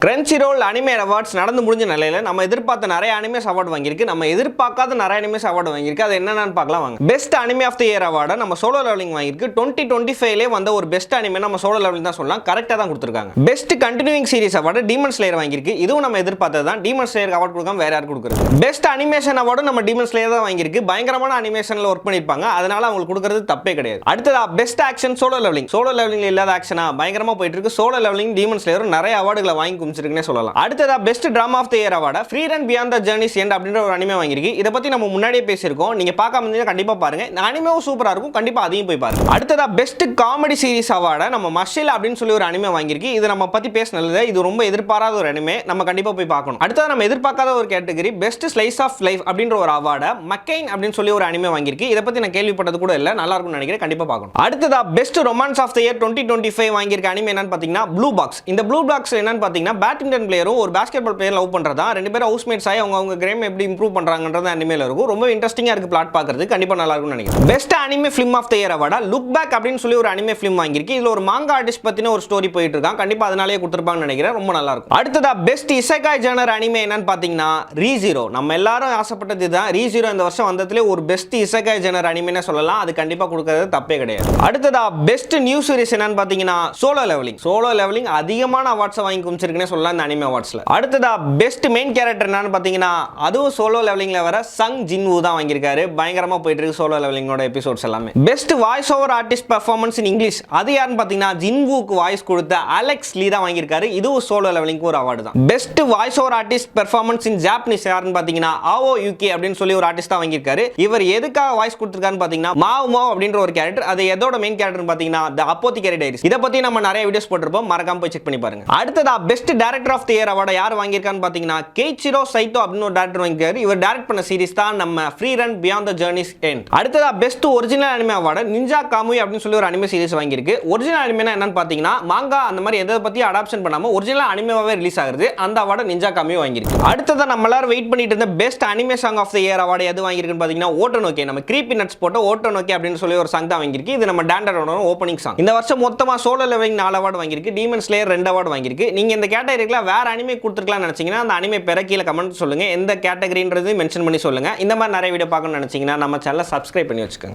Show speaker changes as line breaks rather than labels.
Crunchyroll Anime Awards நடந்து முடிஞ்ச நிலையில நம்ம எதிர்பார்த்த நிறைய அனிமேஸ் அவார்ட் வாங்கியிருக்கு. நம்ம எதிர்பார்க்காத நிறைய அனிமேஸ் அவார்ட் வாங்கியிருக்கு. அது என்னன்னு பார்க்கலாம் வாங்க. Best anime of the year அவார்டை நம்ம சோலோ லெவலிங் வாங்கியிருக்கு. 2025லே வந்த ஒரு பெஸ்ட் அனிமே நம்ம சோலோ லெவலிங் தான் சொல்லலாம். கரெக்டா தான் கொடுத்திருக்காங்க. Best continuing series award demon slayer வாங்கியிருக்கு. இதுவும் நம்ம எதிர்பார்த்தது தான். டீமன் ஸ்லேயர் அவார்ட் கொடுக்காம வேற யார் கொடுக்குறது? பெஸ்ட் அனிமேஷன் அவார்டு நம்ம டீமன் ஸ்லேயர் தான் வாங்கியிருக்கு. பயங்கரமான அனிமேஷன்ல ஒர்க் பண்ணிருப்பாங்க. அதனால அவங்களுக்கு கொடுக்கிறது தப்பே கிடையாது. அடுத்ததா best action solo leveling. Solo லெவலிங்ல இல்லாத ஆக்ஷனா பயங்கரமா போயிட்டு இருக்கு. சோலோ லெவலிங் டீமன் ஸ்லேயர் நிறைய அவார்டுகளை வாங்கி குமிச்சிருக்குன்னே சொல்லலாம். அடுத்ததா best drama of the year அவார்டை Frieren beyond the journey's end அப்படின்ற ஒரு அனிமே வாங்கியிருக்கு. இத பத்தி நம்ம முன்னாடியே பேசியிருக்கோம். நீங்க பார்க்காம இருந்தீங்கன்னா கண்டிப்பா பாருங்க. இந்த அனிமேவும் சூப்பரா இருக்கும். கண்டிப்பா அதையும் போய் பாருங்க. அடுத்ததா பெஸ்ட் காமெடி சீரிஸ் அவார்டை நம்ம மஷில் அப்படின்னு சொல்லி ஒரு அனிமே வாங்கியிருக்கு. இது நம்ம பத்தி பேசனது. இது ரொம்ப எதிர்பாராத ஒரு அனிமே. நம்ம கண்டிப்பா போய் பார்க்கணும். அடுத்ததா நம்ம எதிர்பார்க்காத ஒரு category best slice of life அப்படின்ற ஒரு அவார்டை மக்கெயின் அப்படின்னு சொல்லி ஒரு அனிமே வாங்கியிருக்கு. இத பத்தி நான் கேள்விப்பட்டது கூட இல்ல. நல்லா இருக்கும்னு நினைக்கிறேன். கண்டிப்பா பார்க்கணும். அடுத்ததா best romance of the year 2025 வாங்கியிருக்க அனிமே என்னன்னு பாத்தீங்கன்னா ப்ளூ பாக்ஸ். இந்த ப்ளூ பாக்ஸ் என்னன்னு பாத்தீங்கன்னா பேட்மிண்டன் பிளேயரும் ஒரு பாஸ்கெட்பால் பிளேயர் லவ் பண்றதா ரெண்டு பேரும் ஹவுஸ்மேட்ஸ் ஆகி அவங்க கேம் எப்படி இம்ப்ரூவ் பண்றாங்கன்றது அனிமேல இருக்கும். ரொம்ப இன்ட்ரெஸ்டிங்கா இருக்கு பிளாட் பார்க்கிறது. கண்டிப்பா நல்லா இருக்கும்னு நினைக்கிறேன். Best anime film of the year அவார்டா லுக் பேக் அப்படின்னு சொல்லி ஒரு அனிமே ஃபிலிம் வாங்கியிருக்கு. இதுல ஒரு மாங்கா ஆர்டிஸ்ட் பத்தின ஒரு ஸ்டோரி போயிட்டு இருக்கான். கண்டிப்பா அதனாலேயே கொடுத்திருப்பாங்கன்னு நினைக்கிறேன். ரொம்ப நல்லா இருக்கும். அடுத்ததா பெஸ்ட் இசைகாய் ஜானர் அனிமே என்னன்னு பாத்தீங்கன்னா ரீ-0. நம்ம எல்லாரும் ஆசைப்பட்டது இதுதான். ரீ-0 இந்த வருஷம் வந்ததுல ஒரு பெஸ்ட் இசைகாய் ஜானர் அனிமேன்னு சொல்லலாம். அது கண்டிப்பா கொடுக்கிறது தப்பே கிடையாது. அடுத்ததா பெஸ்ட் நியூ சீரிஸ் என்னன்னு பாத்தீங்கன்னா சோலோ லெவலிங். சோலோ லெவலிங் அதிகமான அவார்ட்ஸ் வாங்கி குமிச்சிருக்குன்னே சொல்லலாம் இந்த அனிமே அவார்ட்ஸ்ல. அடுத்ததா பெஸ்ட் மெயின் கேரக்டர் என்னன்னு பாத்தீங்கன்னா அதுவும் சோலோ லெவலிங்ல வர சங் ஜின்வூ தான் வாங்கியிருக்காரு. பயங்கரமா போயிட்டு இருக்கு சோலோ லெவலிங்கோட எபிசோட்ஸ் எல்லாமே. Best voice over artist performance in English அது யாருன்னு பாத்தீங்கன்னா ஜின்வூக்கு வாய்ஸ் கொடுத்த அலெக்ஸ் லீ தான் வாங்கியிருக்காரு. இதுவும் சோலோ லெவலிங்க்கு ஒரு அவார்டு தான். Best voice over artist performance இன் ஜாப்பனீஸ் யாருன்னு பாத்தீங்கன்னா ஆவோ யூகே அப்படின்னு சொல்லி ஒரு ஆர்டிஸ்ட் தான் வாங்கியிருக்காரு. இவர் எதுக்காக வாய்ஸ் கொடுத்திருக்காருன்னு பாத்தீங்கன்னா மாவ் அப்படின்ற ஒரு கேரக்டர். அது எதோட மெயின் கேரக்டர்னு பாத்தீங்கன்னா தி அப்போத்திகரி டைரிஸ். இத பத்தி நம்ம நிறைய வீடியோஸ் போட்டுருப்போம். மறக்காம போய் செக் பண்ணி பாருங்க. அடுத்ததா best director of the year அவார்டை யார் வாங்கியிருக்கான்னு பாத்தீங்கன்னா கெய்சிரோ சைட்டோ அப்படின்னு ஒரு டைரக்டர் வாங்கியிருக்காரு. இவர் டைரக்ட் பண்ண சீரிஸ் தான் நம்ம Frieren beyond the journey's end. அடுத்ததா best original anime award ninja kamui அப்படின்னு சொல்லி ஒரு அனிமே சீரிஸ் வாங்கியிருக்கு. ஒரிஜினல் அனிமேனா என்னன்னு பாத்தீங்கன்னா மாங்கா அந்த மாதிரி எதை பத்தி அடாப்ஷன் பண்ணாம ஒரிஜினல் அனிமேவாவே ரிலீஸ் ஆகுது. அந்த அவார்டை நிஞ்சா காமுய் வாங்கியிருக்கு. அடுத்ததா நம்ம எல்லாரும் வெயிட் பண்ணிட்டு இருந்த best anime song of the year award எது வாங்கியிருக்குன்னு பாத்தீங்கன்னா ஓட்டோனோகே. நம்ம கிரீப்பி நட்ஸ் போட்ட ஓட்டோனோகே அப்படின்னு சொல்லி ஒரு சாங் தான் வாங்கியிருக்கு. இது நம்ம டாண்டரோட ஓப்பனிங் சாங். இந்த வருஷம் மொத்தமா சோலோ லெவலிங் 4 அவார்டு வாங்கியிருக்கு. டீமன் ஸ்லேயர் 2 அவார்டு வாங்கியிருக்கு. நீங்க இந்த கேட்டகரியில வேற அனிமே கொடுத்துருக்கலாம் நினைச்சீங்கன்னா அந்த அனிமே பேரை கீழே கமெண்ட் சொல்லுங்க. எந்த கேட்டகரின்றது மென்ஷன் பண்ணி சொல்லுங்க. இந்த மாதிரி நிறைய வீடியோ பார்க்கணும்னு நினைச்சீங்கன்னா நம்ம சேனலை சப்ஸ்கிரைப் பண்ணி வச்சுக்கோங்க.